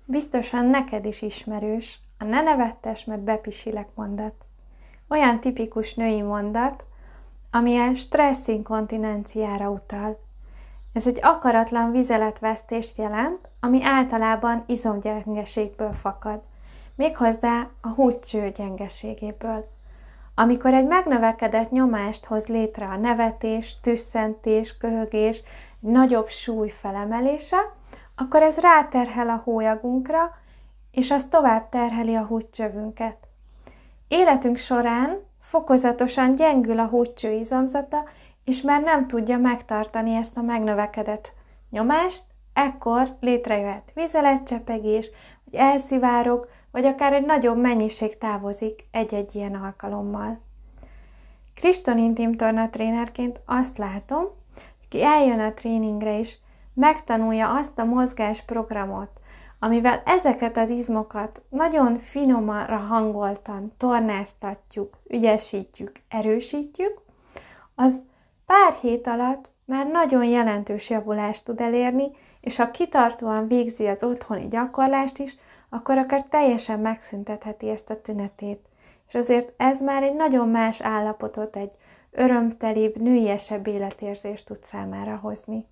Biztosan neked is ismerős a ne nevettes, mert bepisilek mondat. Olyan tipikus női mondat, ami a stresszinkontinenciára utal. Ez egy akaratlan vizeletvesztést jelent, ami általában izomgyengeségből fakad, méghozzá a húgycső gyengeségéből. Amikor egy megnövekedett nyomást hoz létre a nevetés, tüsszentés, köhögés, nagyobb súly felemelése, akkor ez ráterhel a hólyagunkra, és az tovább terheli a húgycsövünket. Életünk során fokozatosan gyengül a húgycső izomzata, és már nem tudja megtartani ezt a megnövekedett nyomást, ekkor létrejöhet vizeletcsepegés, vagy elszivárog, vagy akár egy nagyobb mennyiség távozik egy-egy ilyen alkalommal. Kriston Intim Torna trénerként azt látom, ki eljön a tréningre is, megtanulja azt a mozgásprogramot, amivel ezeket az izmokat nagyon finomanra hangoltan tornáztatjuk, ügyesítjük, erősítjük, az pár hét alatt már nagyon jelentős javulást tud elérni, és ha kitartóan végzi az otthoni gyakorlást is, akkor akár teljesen megszüntetheti ezt a tünetét. És azért ez már egy nagyon más állapotot, egy örömtelibb, nőiesebb életérzést tud számára hozni.